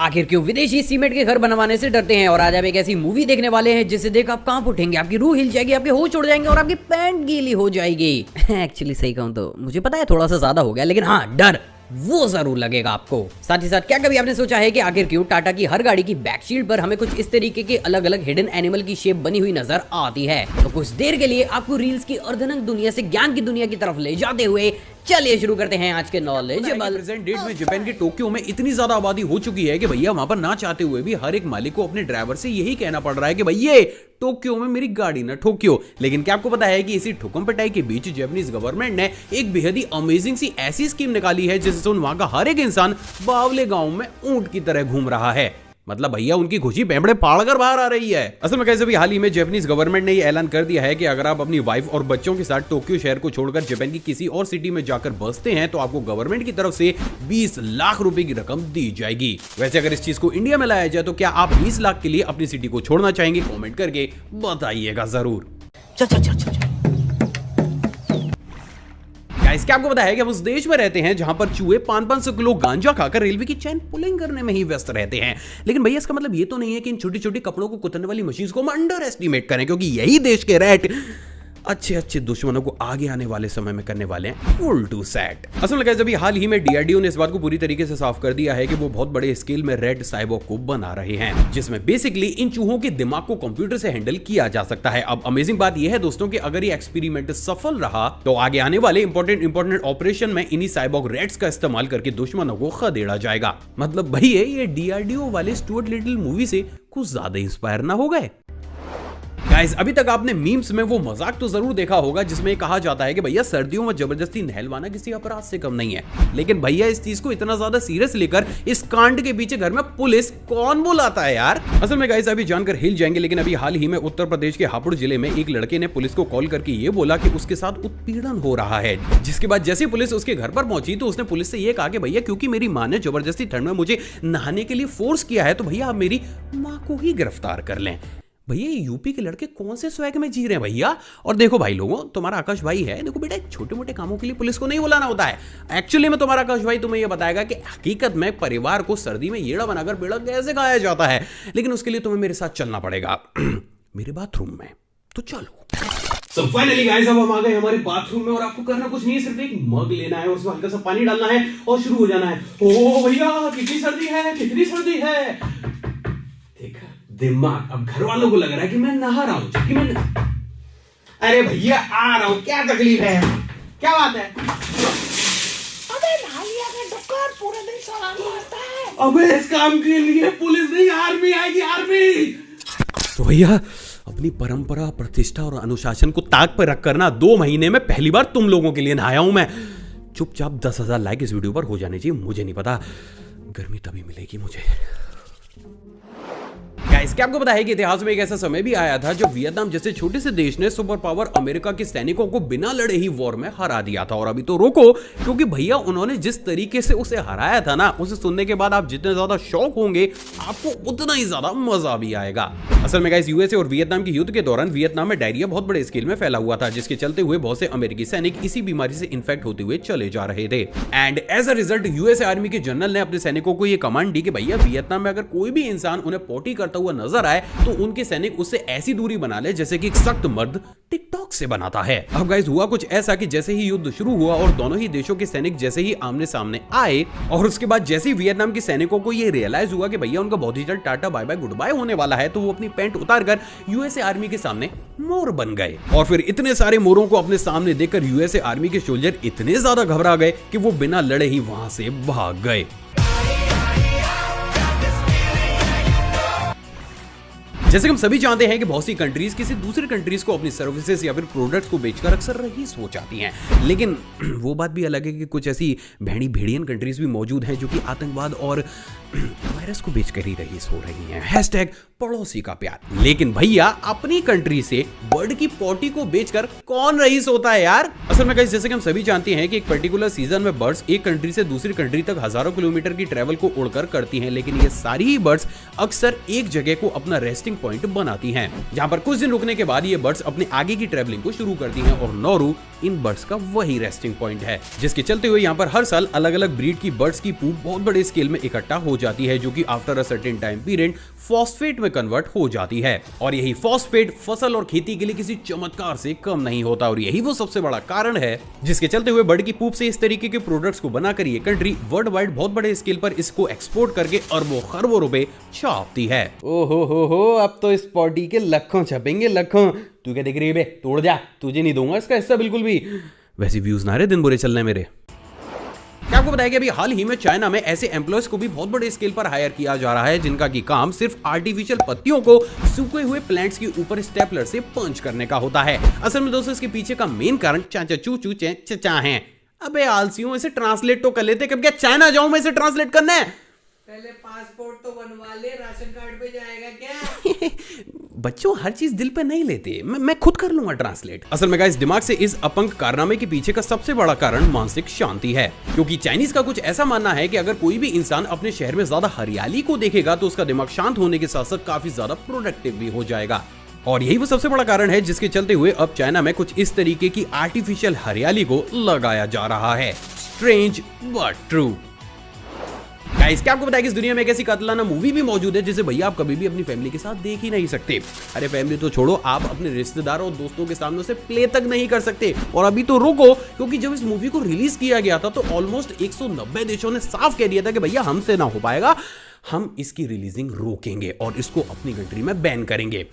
आखिर क्यों विदेशी सीमेंट के घर बनवाने से डरते हैं। और आज आप एक ऐसी मूवी देखने वाले हैं जिसे देख आप कांप उठेंगे, आपकी रूह हिल जाएगी, आपके होश उड़ जाएंगे और आपकी पैंट गीली हो जाएगी। एक्चुअली सही कहूं तो मुझे पता है थोड़ा सा ज्यादा हो गया, लेकिन हाँ डर वो जरूर लगेगा आपको। साथ ही साथ क्या कभी आपने सोचा है कि आखिर क्यों टाटा की हर गाड़ी की बैकशीट पर हमें कुछ इस तरीके के अलग अलग हिडन एनिमल की शेप बनी हुई नजर आती है। तो कुछ देर के लिए आपको रील्स की अर्धनग्न दुनिया से ज्ञान की दुनिया की तरफ ले जाते हुए चलिए शुरू करते हैं आज के नॉलेज। प्रेजेंट डेट में जापान के टोक्यो में इतनी ज्यादा आबादी हो चुकी है कि भैया वहां पर ना चाहते हुए भी हर एक मालिक को अपने ड्राइवर से यही कहना पड़ रहा है कि भैया टोक्यो में मेरी गाड़ी ना ठोक्यो। लेकिन क्या आपको पता है कि इसी ठुकम पिटाई के बीच जापानीज गवर्नमेंट ने एक बेहद ही अमेजिंग सी ऐसी स्कीम निकाली है जिससे वहां का हर एक इंसान बावले गांव में ऊंट की तरह घूम रहा है। मतलब भैया उनकी खुशी पेंपड़े फाड़ कर बाहर आ रही है। असल में कैसे भी हाल ही में जापानीज गवर्नमेंट ने ये ऐलान कर दिया है कि अगर आप अपनी वाइफ और बच्चों के साथ टोक्यो शहर को छोड़कर जापान की किसी और सिटी में जाकर बसते हैं तो आपको गवर्नमेंट की तरफ से 20 लाख रुपए की रकम दी जाएगी। वैसे अगर इस चीज को इंडिया में लाया जाए तो क्या आप 20 लाख के लिए अपनी सिटी को छोड़ना चाहेंगे? कॉमेंट करके बताइएगा जरूर। क्या आपको पता है कि हम उस देश में रहते हैं जहां पर चूहे 500 किलो गांजा खाकर रेलवे की चैन पुलिंग करने में ही व्यस्त रहते हैं। लेकिन भैया इसका मतलब ये तो नहीं है कि इन छोटी छोटी कपड़ों को कुतरने वाली मशीन को हम अंडर एस्टिमेट करें, क्योंकि यही देश के रैट अच्छे अच्छे दुश्मनों को आगे आने वाले समय में करने वाले हैं फुल टू सेट। असल में अभी हाल ही में डीआरडीओ ने इस बात को पूरी तरीके से साफ कर दिया है कि वो बहुत बड़े स्केल में रेड साइबोर्ग को बना रहे हैं, जिसमें बेसिकली इन चूहों के दिमाग को कंप्यूटर से हैंडल किया जा सकता है। अब अमेजिंग बात यह है दोस्तों कि अगर ये एक्सपेरिमेंट सफल रहा तो आगे आने वाले इंपॉर्टेंट ऑपरेशन में इन्हीं साइबोर्ग रेड्स का इस्तेमाल करके दुश्मनों को खदेड़ा जाएगा। मतलब भैया ये डीआरडीओ वाले स्टुअर्ट लिटिल मूवी से कुछ ज्यादा इंस्पायर ना हो गए? गाइस अभी तक आपने मीम्स में वो मजाक तो जरूर देखा होगा जिसमें कहा जाता है कि भैया सर्दियों में जबरदस्ती नहलवाना किसी अपराध से कम नहीं है। लेकिन भैया इस चीज को इतना ज्यादा सीरियस लेकर इस कांड के पीछे घर में पुलिस कौन बुलाता है यार? असल में गाइस अभी जानकर हिल जाएंगे, लेकिन अभी हाल ही में उत्तर प्रदेश के हापुड़ जिले में एक लड़के ने पुलिस को कॉल करके ये बोला कि उसके साथ उत्पीड़न हो रहा है। जिसके बाद जैसे पुलिस उसके घर पर पहुंची तो उसने पुलिस से ये कहा कि भैया क्योंकि मेरी माँ ने जबरदस्ती ठंड में मुझे नहाने के लिए फोर्स किया है तो भैया आप मेरी माँ को ही गिरफ्तार कर लें। भैया यूपी के लड़के कौन से स्वैग में जी रहे हैं भैया? और देखो भाई लोगों, तुम्हारा आकाश भाई है, देखो बेटा छोटे मोटे कामों के लिए पुलिस को नहीं बुलाना होता है। एक्चुअली में तुम्हारा आकाश भाई तुम्हें यह बताएगा कि हकीकत में परिवार को सर्दी में येड़ा बनाकर बेड़ा कैसे खाया जाता है, लेकिन उसके लिए तुम्हें मेरे साथ चलना पड़ेगा मेरे बाथरूम में। तो चलो। So finally guys, अब हम आ गए हमारे बाथरूम में और आपको करना कुछ नहीं है, सिर्फ एक मग लेना है और उसमें हल्का सा पानी डालना है और शुरू हो जाना है। ओ भैया कितनी सर्दी है, कितनी सर्दी है। देखा दिमाग, अब घर वालों को लग रहा है कि मैं नहा रहा हूं, जबकि मैं अरे भैया आ रहा हूं, क्या तकलीफ है, क्या बात है? अबे नालिया का डक्कर पूरे दिन सलाम करता है। अबे इस काम के लिए पुलिस नहीं आर्मी आएगी, आर्मी। तो भैया अपनी परंपरा, प्रतिष्ठा और अनुशासन को ताक पर रखकर ना 2 महीने में पहली बार तुम लोगों के लिए नहाया हूं मैं। चुपचाप 10,000 लाइक इस वीडियो पर हो जाने चाहिए, मुझे नहीं पता, गर्मी तभी मिलेगी मुझे। गाइस क्या आपको पता है कि इतिहास में एक ऐसा समय भी आया था जब वियतनाम जैसे छोटे से देश ने सुपर पावर अमेरिका के सैनिकों को बिना लड़े ही वॉर में हरा दिया था। और अभी तो रोको, क्योंकि भैया उन्होंने जिस तरीके से उसे हराया था ना, उसे सुनने के बाद आप जितने ज्यादा शौक होंगे आपको उतना ही ज्यादा मजा भी आएगा। असल में गाइस यूएसए और वियतनाम के युद्ध के दौरान वियतनाम में डायरिया बहुत बड़े स्केल में फैला हुआ था, जिसके चलते हुए बहुत से अमेरिकी सैनिक इसी बीमारी से इन्फेक्ट होते हुए चले जा रहे थे। And as a result USA army के जनरल ने अपने सैनिकों को यह कमांड दी कि भैया वियतनाम में अगर कोई भी इंसान उन्हें पोटी करता हुआ नजर आए तो उनके सैनिक उससे ऐसी दूरी बना ले जैसे कि एक सख्त मर्द टिकटॉक से बनाता है। अब गाइस हुआ कुछ ऐसा कि जैसे ही युद्ध शुरू हुआ और दोनों ही देशों के सैनिक जैसे ही आमने सामने आए और उसके बाद जैसे ही वियतनाम के सैनिकों को ये रियलाइज हुआ कि भैया उनका बहुत ही जल्द tata bye bye goodbye होने वाला है, तो वो अपनी पैंट उतारकर यूएसए आर्मी के सामने मोर बन गए। और फिर इतने सारे मोरों को अपने सामने देखकर यूएसए आर्मी के सोल्जर इतने ज्यादा घबरा गए कि वो बिना लड़े ही वहां से भाग गए। जैसे हम सभी जानते हैं कि बहुत सी कंट्रीज किसी दूसरे कंट्रीज को अपनी सर्विसेज या फिर प्रोडक्ट्स को बेचकर अक्सर रईस हो जाती हैं, लेकिन वो बात भी अलग है कि कुछ ऐसी भेड़ियन कंट्रीज भी मौजूद हैं जो कि आतंकवाद और वायरस को बेचकर ही रईस हो रही हैं। हैशटैग पड़ोसी का प्यार। लेकिन भैया अपनी कंट्री से बर्ड की पोटी को बेचकर कौन रईस होता है यार? असल में गाइस जैसे कि हम सभी जानते हैं कि एक पर्टिकुलर सीजन में बर्ड्स एक कंट्री से दूसरी कंट्री तक हजारों किलोमीटर की ट्रेवल को उड़कर करती हैं, लेकिन ये सारी ही बर्ड्स अक्सर एक जगह को अपना रेस्टिंग पॉइंट बनाती हैं, जहां पर कुछ दिन रुकने के बाद ये बर्ड्स अपने आगे की ट्रेवलिंग को शुरू करती हैं और नौरू इन बर्ड्स का वही रेस्टिंग पॉइंट है, जिसके चलते हुए यहाँ पर हर साल अलग अलग ब्रीड की बर्ड्स की पूप बहुत बड़े स्केल में इकट्ठा हो जाती है, जो कि after a certain time period phosphate में कन्वर्ट हो जाती है। और यही फॉस्फेट फसल और खेती के लिए किसी चमत्कार से कम नहीं होता, और यही वो सबसे बड़ा कारण है जिसके चलते हुए बर्ड की पूप से इस तरीके के प्रोडक्ट्स को बनाकर ये कंट्री वर्ल्ड वाइड बहुत बड़े स्केल पर इसको एक्सपोर्ट करके अरबों खरबों रुपए छापती है। ओहो हो, अब तो इस पॉटी के लखों छपेंगे, लखों। तू क्या देख रही है बे? तोड़ जा, तुझे नहीं दूंगा इसका हिस्सा बिल्कुल भी। वैसे व्यूज ना रहे दिन बुरे चल रहे मेरे। क्या आपको बताया कि अभी हाल ही में चाइना में ऐसे एम्प्लॉयज को भी बहुत बड़े स्केल पर हायर किया जा रहा है, जिनका की काम सिर्फ आर्टिफिशियल पत्तियों को सूखे हुए प्लांट्स के ऊपर स्टेपलर से पंच करने का होता है। असल में दोस्तों इसके पीछे का मेन कारण चाचा चू चू चचा है। अबे आलसियों, इसे ट्रांसलेट तो कर लेते, कब क्या चाइना जाऊं मैं इसे ट्रांसलेट करना है? पहले पासपोर्ट तो बनवा ले, राशन कार्ड पे जाएगा क्या? बच्चों हर चीज दिल पे नहीं लेते, मैं खुद कर लूंगा ट्रांसलेट। असल में गाइस दिमाग से इस अपंग कारनामे के पीछे का सबसे बड़ा कारण मानसिक शांति है, क्योंकि चाइनीज का कुछ ऐसा मानना है कि अगर कोई भी इंसान अपने शहर में ज्यादा हरियाली को देखेगा तो उसका दिमाग शांत होने के साथ साथ काफी ज्यादा प्रोडक्टिव भी हो जाएगा। और यही वो सबसे बड़ा कारण है जिसके चलते हुए अब चाइना में कुछ इस तरीके की आर्टिफिशियल हरियाली को लगाया जा रहा है। Strange but true. गाइस क्या आपको बताया कि इस दुनिया में एक ऐसी कातिलाना मूवी भी मौजूद है जिसे भैया आप कभी भी अपनी फैमिली के साथ देख ही नहीं सकते। अरे फैमिली तो छोड़ो, आप अपने रिश्तेदारों और दोस्तों के सामने उसे प्ले तक नहीं कर सकते। और अभी तो रुको, क्योंकि जब इस मूवी को रिलीज किया गया था तो ऑलमोस्ट 190 देशों ने साफ कह दिया था कि भैया हमसे ना हो पाएगा, हम इसकी रिलीजिंग रोकेंगे और इसको अपनी कंट्री में बैन करेंगे।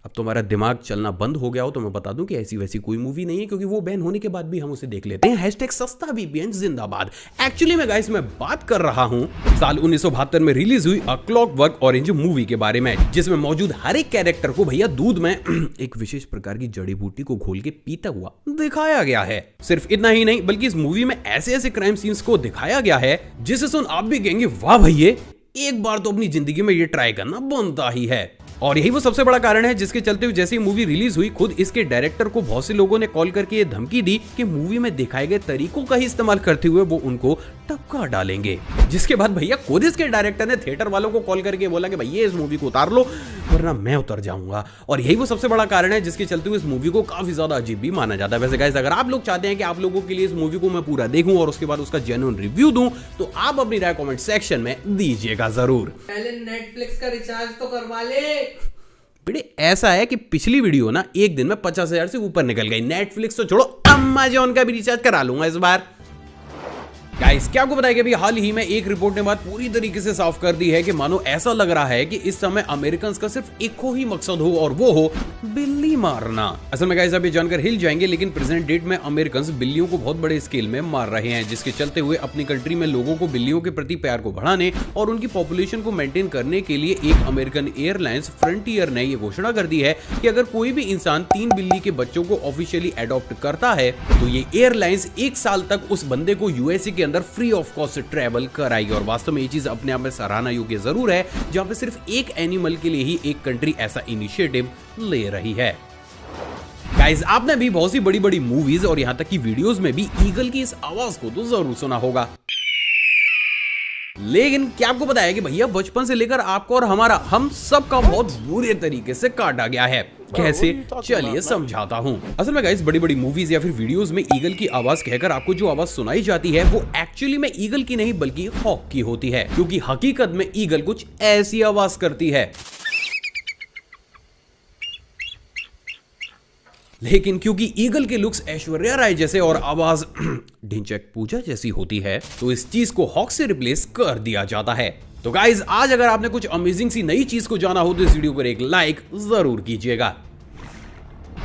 अब तो हमारा दिमाग चलना बंद हो गया हो तो मैं बता दूं कि ऐसी वैसी कोई मूवी नहीं है, क्योंकि वो बैन होने के बाद भी हम उसे देख लेते हैं। #सस्ता VPN जिंदाबाद। एक्चुअली में गाइस मैं बात कर रहा हूं साल 1972 में रिलीज हुई अ क्लॉकवर्क ऑरेंज मूवी के बारे में, जिसमें मौजूद हर एक कैरेक्टर को भैया दूध में एक विशेष प्रकार की जड़ी बूटी को घोल के पीता हुआ दिखाया गया है। सिर्फ इतना ही नहीं, बल्कि इस मूवी में ऐसे ऐसे क्राइम सीन्स को दिखाया गया है जिसे सुन आप भी कहेंगे वाह भैया, एक बार तो अपनी जिंदगी में ये ट्राई करना बनता ही है। और यही वो सबसे बड़ा कारण है जिसके चलते हुए जैसे ही मूवी रिलीज हुई खुद इसके डायरेक्टर को बहुत से लोगों ने कॉल करके ये धमकी दी कि मूवी में दिखाए गए तरीकों का ही इस्तेमाल करते हुए वो उनको टपका डालेंगे। जिसके बाद भैया खुद इसके डायरेक्टर ने थिएटर वालों को कॉल करके बोला कि भैया इस मूवी को उतार लो वरना मैं उतर जाऊंगा। और यही वो सबसे बड़ा कारण है जिसके चलते हुए इस मूवी को काफी ज्यादा अजीब भी माना जाता है। वैसे गाइस अगर आप लोग चाहते हैं कि आप लोगों के लिए इस मूवी को मैं पूरा देखूं और उसके बाद उसका जेन्युइन रिव्यू दूं तो आप अपनी राय कमेंट सेक्शन में दीजिएगा जरूर। पहले नेटफ्लिक्स का रिचार्ज तो करवा ले। बेटे ऐसा है कि पिछली वीडियो ना एक दिन में 50,000 से ऊपर निकल गई। नेटफ्लिक्स तो छोड़ो, अमेज़न का भी रिचार्ज करा लूंगा इस बार। गाइस क्या आपको बताया कि अभी हाल ही में एक रिपोर्ट ने बात पूरी तरीके से साफ कर दी है कि मानो ऐसा लग रहा है कि इस समय अमेरिकन्स का सिर्फ एक ही मकसद हो और वो हो बिल्ली मारना। असल में गाइस आप ये जानकर हिल जाएंगे, लेकिन प्रेजेंट डेट में अमेरिकन्स बिल्लियों को बहुत बड़े स्केल में मार रहे हैं, जिसके चलते हुए अपनी कंट्री में लोगों को बिल्लियों के प्रति प्यार को बढ़ाने और उनकी पॉपुलेशन को मेंटेन करने के लिए एक अमेरिकन एयरलाइंस फ्रंटियर ने यह घोषणा कर दी है कि अगर कोई भी इंसान 3 बिल्ली के बच्चों को ऑफिशियली एडॉप्ट करता है तो ये एयरलाइंस 1 साल तक उस बंदे को यूएसए के अंदर फ्री ऑफ कॉस्ट ट्रैवल कराएगी। और वास्तव में ये चीज अपने आप में सराहना योग्य जरूर है, जहां पे सिर्फ एक एनिमल के लिए ही एक कंट्री ऐसा इनिशिएटिव ले रही है। गाइस आपने भी बहुत सी बड़ी बड़ी मूवीज और यहां तक की वीडियोस में भी ईगल की इस आवाज को तो जरूर सुना होगा, लेकिन क्या आपको पता है कि भैया बचपन से लेकर आपको और हमारा हम सब का बहुत बुरे तरीके से काटा गया है। कैसे, चलिए समझाता हूं। असल में गाइस बड़ी बड़ी मूवीज या फिर वीडियोस में ईगल की आवाज कहकर आपको जो आवाज सुनाई जाती है वो एक्चुअली में ईगल की नहीं बल्कि हॉक की होती है, क्योंकि हकीकत में ईगल कुछ ऐसी आवाज करती है। लेकिन क्योंकि ईगल के लुक्स ऐश्वर्या राय जैसे और आवाज ढिंचैक पूजा जैसी होती है तो इस चीज को हॉक से रिप्लेस कर दिया जाता है। तो गाइज आज अगर आपने कुछ अमेजिंग सी नई चीज को जाना हो तो इस वीडियो को एक लाइक जरूर कीजिएगा।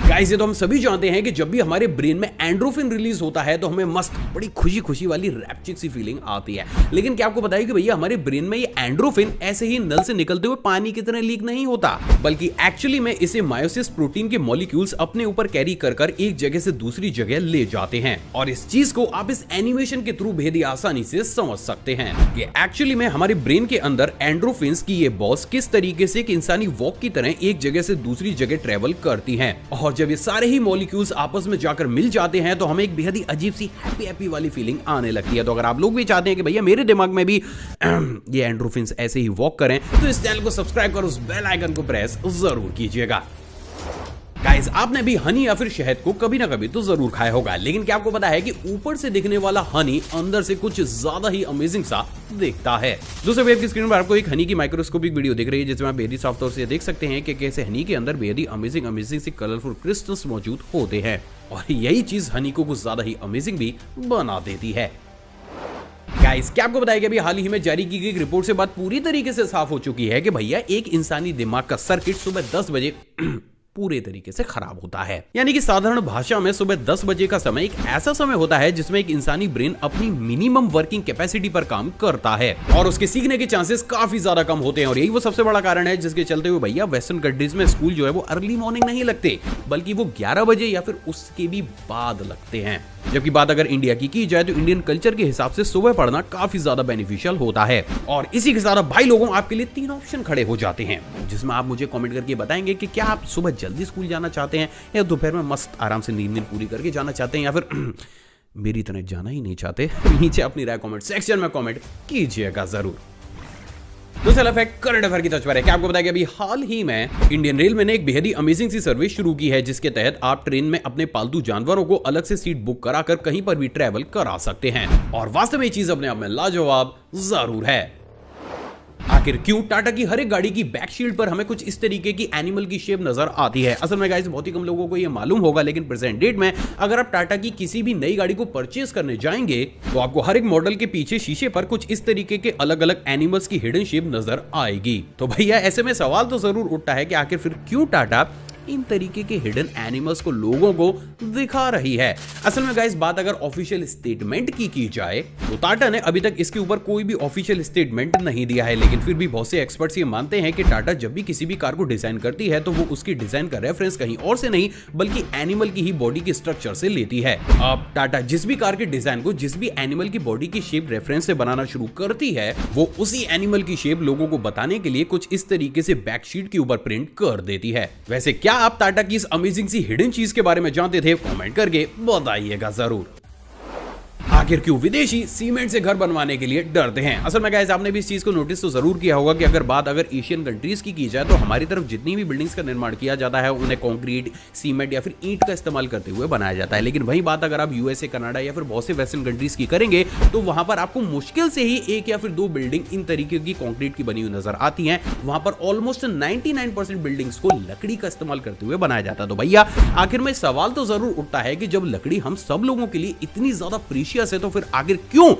गाइस ये तो हम सभी जानते हैं कि जब भी हमारे ब्रेन में एंड्रोफिन रिलीज होता है तो हमें मस्त बड़ी खुशी खुशी वाली रैप्चिक सी फीलिंग आती है। लेकिन क्या आपको बताइए कि भैया हमारे ब्रेन में ये एंड्रोफिन ऐसे ही नल से निकलते हुए पानी की तरह लीक नहीं होता, बल्कि एक्चुअली में इसे मायोसिस प्रोटीन के मॉलिक्यूल्स अपने ऊपर कैरी कर एक जगह से दूसरी जगह ले जाते हैं। और इस चीज को आप इस एनिमेशन के थ्रू बेहद आसानी से समझ सकते हैं कि एक्चुअली में हमारे ब्रेन के अंदर एंड्रोफिन्स की ये बॉस किस तरीके से एक इंसानी वॉक की तरह एक जगह से दूसरी जगह ट्रेवल करती हैं। और जब ये सारे ही मॉलिक्यूल्स आपस में जाकर मिल जाते हैं तो हमें एक बेहद ही अजीब सी हैप्पी वाली फीलिंग आने लगती है। तो अगर आप लोग भी चाहते हैं कि भैया मेरे दिमाग में भी ये एंड्रोफिन्स ऐसे ही वॉक करें तो इस चैनल को सब्सक्राइब कर उस बेल आइकन को प्रेस जरूर कीजिएगा। गाइस, आपने भी हनी या फिर शहद को कभी ना कभी तो जरूर खाया होगा, लेकिन क्या आपको पता है कि ऊपर से दिखने वाला हनी अंदर से कुछ ज्यादा ही अमेजिंग सा दिखता है। दूसरे वेब की स्क्रीन पर आपको एक हनी की माइक्रोस्कोपिक वीडियो दिख रही है, जिसमें आप बेहद ही साफ तौर से देख सकते हैं कि कैसे हनी के अंदर बेहद ही अमेजिंग सी कलरफुल क्रिस्टल्स मौजूद होते हैं, और यही चीज हनी को कुछ ज्यादा ही अमेजिंग भी बना देती है। गाइस, क्या आपको बताया कि अभी हाल ही में जारी की गई रिपोर्ट से बात पूरी तरीके से साफ हो चुकी है कि भैया एक इंसानी दिमाग का सर्किट सुबह 10 बजे पूरे तरीके से खराब होता है। यानी कि साधारण भाषा में सुबह 10 बजे का समय एक ऐसा समय होता है जिसमें एक इंसानी ब्रेन अपनी मिनिमम वर्किंग कैपेसिटी पर काम करता है और उसके सीखने के चांसेस काफी ज्यादा कम होते हैं। और यही वो सबसे बड़ा कारण है जिसके चलते हुए भैया वेस्टर्न कंट्रीज में स्कूल जो है वो अर्ली मॉर्निंग नहीं लगते, बल्कि वो 11 बजे या फिर उसके भी बाद लगते हैं। जबकि बात अगर इंडिया की जाए तो इंडियन कल्चर के हिसाब से सुबह पढ़ना काफी ज्यादा बेनिफिशियल होता है। और इसी के साथ भाई लोगों, आपके लिए 3 ऑप्शन खड़े हो जाते हैं, जिसमें आप मुझे कमेंट करके बताएंगे कि क्या आप सुबह जल्दी स्कूल जाना चाहते हैं या दोपहर में मस्त आराम से नींद पूरी करके जाना चाहते हैं, या फिर मेरी तरह जाना ही नहीं चाहते। नीचे अपनी राय कमेंट सेक्शन में कमेंट कीजिएगा जरूर। दूसरा फैक्ट करंट अफेयर की तर्ज पर है। क्या आपको पता है कि अभी हाल ही में इंडियन रेलवे ने एक बेहद ही अमेजिंग सी सर्विस शुरू की है, जिसके तहत आप ट्रेन में अपने पालतू जानवरों को अलग से सीट बुक कराकर कहीं पर भी ट्रैवल करा सकते हैं। और वास्तव में ये चीज अपने आप में लाजवाब जरूर है। आखिर क्यों टाटा की हर एक गाड़ी की बैक शील्ड पर हमें कुछ इस तरीके की एनिमल की शेप नजर आती है? असल में गाइस, बहुत ही कम लोगों को ये मालूम होगा, लेकिन प्रेजेंट डेट में अगर आप टाटा की किसी भी नई गाड़ी को परचेज करने जाएंगे तो आपको हर एक मॉडल के पीछे शीशे पर कुछ इस तरीके के अलग अलग एनिमल्स की हिडन शेप नजर आएगी। तो भैया ऐसे में सवाल तो जरूर उठता है कि आखिर फिर क्यों टाटा इन तरीके के हिडन एनिमल्स को लोगों को दिखा रही है? असल में गाइस, बात अगर ऑफिशियल स्टेटमेंट की जाए तो टाटा ने अभी तक इसके ऊपर कोई भी ऑफिशियल स्टेटमेंट नहीं दिया है, लेकिन फिर भी बहुत से एक्सपर्ट्स ये मानते हैं कि टाटा जब भी किसी भी कार को डिजाइन करती है तो वो उसकी डिजाइन का रेफरेंस कहीं और से नहीं बल्कि एनिमल की ही बॉडी के स्ट्रक्चर से लेती है। अब टाटा जिस भी कार के डिजाइन को जिस भी एनिमल की बॉडी की शेप रेफरेंस से बनाना शुरू करती है, वो उसी एनिमल की शेप लोगों को बताने के लिए कुछ इस तरीके से बैकशीट के ऊपर प्रिंट कर देती है। वैसे क्या आप टाटा की इस अमेजिंग सी हिडन चीज के बारे में जानते थे? कमेंट करके बताइएगा जरूर। आखिर क्यों विदेशी सीमेंट से घर बनवाने के लिए डरते हैं? असल में गाइस, आपने भी इस चीज को नोटिस तो जरूर किया होगा कि अगर एशियन कंट्रीज की जाए तो हमारी तरफ जितनी भी बिल्डिंग्स का निर्माण किया जाता है उन्हें कंक्रीट, सीमेंट या फिर ईंट का इस्तेमाल करते हुए बनाया जाता है। लेकिन वही बात अगर आप यूएसए, कनाडा या फिर बहुत से वेस्टर्न कंट्रीज की करेंगे तो वहां पर आपको मुश्किल से ही 1 या फिर 2 बिल्डिंग इन तरीके की कंक्रीट की बनी हुई नजर आती है। वहां पर ऑलमोस्ट 99% बिल्डिंग्स को लकड़ी का इस्तेमाल करते हुए बनाया जाता है। तो भैया आखिर में सवाल तो जरूर उठता है कि जब लकड़ी हम सब लोगों के लिए इतनी ज्यादा प्रीशियस है तो फिर आखिर क्यों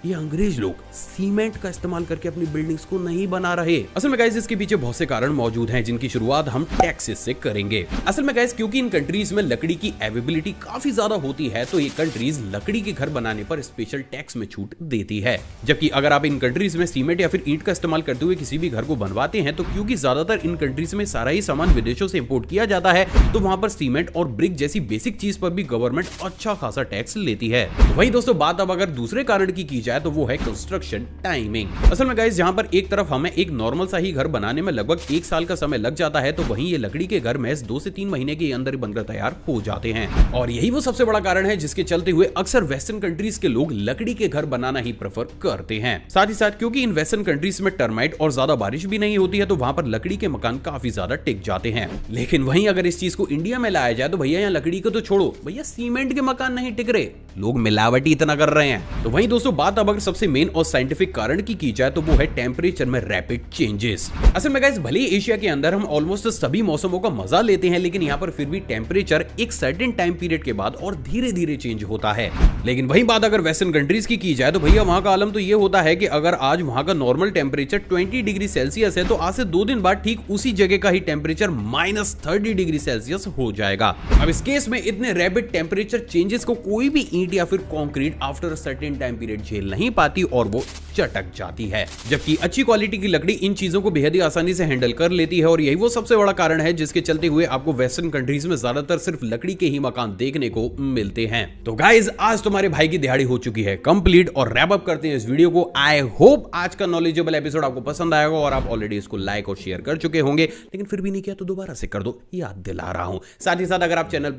ये अंग्रेज लोग सीमेंट का इस्तेमाल करके अपनी बिल्डिंग्स को नहीं बना रहे? असल में गाइस, इसके पीछे बहुत से कारण मौजूद हैं, जिनकी शुरुआत हम टैक्सेस से करेंगे। असल में गाइस, क्योंकि इन कंट्रीज में लकड़ी की अवेलेबिलिटी काफी ज्यादा होती है तो ये कंट्रीज लकड़ी के घर बनाने पर स्पेशल टैक्स में छूट देती है। जबकि अगर आप इन कंट्रीज में सीमेंट या फिर ईंट का इस्तेमाल करते हुए किसी भी घर को बनवाते हैं तो क्योंकि ज्यादातर इन कंट्रीज में सारा ही सामान विदेशों से इंपोर्ट किया जाता है तो वहां पर सीमेंट और ब्रिक जैसी बेसिक चीज पर भी गवर्नमेंट अच्छा खासा टैक्स लेती है। वही दोस्तों, बात अब अगर दूसरे कारण की जाए तो वो है कंस्ट्रक्शन टाइमिंग। असल में गाइस, जहां पर एक तरफ हमें एक नॉर्मल सा ही घर बनाने में लगभग 1 साल का समय लग जाता है तो वहीं ये लकड़ी के घर महज 2 से 3 महीने के अंदर बनकर तैयार हो जाते हैं। और यही वो सबसे बड़ा कारण है जिसके चलते हुए अक्सर वेस्टर्न कंट्रीज के लोग लकड़ी के घर बनाना ही प्रेफर करते हैं। साथ ही साथ क्योंकि इन वेस्टर्न कंट्रीज में टर्माइट और ज्यादा बारिश भी नहीं होती है तो वहां पर लकड़ी के मकान काफी ज्यादा टिक जाते हैं। लेकिन वहीं अगर इस चीज को इंडिया में लाया जाए तो भैया यहाँ लकड़ी को तो छोड़ो, भैया सीमेंट के मकान नहीं टिक रहे, लोग मिलावटी इतना कर रहे हैं। तो वहीं दोस्तों, बात अब अगर सबसे मेन और साइंटिफिक कारण की जाए तो वो है टेम्परेचर में रैपिड चेंजेस। असल में गाइस, भले ही एशिया के अंदर हम ऑलमोस्ट सभी मौसमों का मजा लेते हैं, लेकिन यहाँ पर फिर भी टेम्परेचर एक सर्टेन टाइम पीरियड के बाद और धीरे धीरे चेंज होता है। लेकिन वही बात अगर वेस्टर्न कंट्रीज की जाए तो भैया वहां का आलम तो ये होता है कि अगर आज वहां का नॉर्मल टेम्परेचर 20 डिग्री सेल्सियस है तो आज से 2 दिन बाद ठीक उसी जगह का ही टेम्परेचर -30 डिग्री सेल्सियस हो जाएगा। अब इस केस में इतने रैपिड टेम्परेचर चेंजेस को कोई भी ईंट या फिर concrete after certain time period झेल नहीं पाती और वो चटक जाती है। जबकि अच्छी क्वालिटी की लकड़ी इन चीजों को बेहद ही आसानी से हैंडल कर लेती है और यही वो सबसे बड़ा कारण है जिसके चलते हुए आपको वेस्टर्न कंट्रीज में ज्यादातर सिर्फ लकड़ी के ही मकान देखने को मिलते हैं। तो गाइज, आज तुम्हारे भाई की दिहाड़ी हो चुकी है कंप्लीट और रैप अप करते हैं इस वीडियो को। आई होप आज का नॉलेजेबल एपिसोड आपको पसंद आएगा और आप ऑलरेडी इसको लाइक और शेयर कर चुके होंगे, लेकिन फिर भी नहीं किया तो दोबारा से कर दो, याद दिला रहा हूं। साथ ही साथ अगर आप चैनल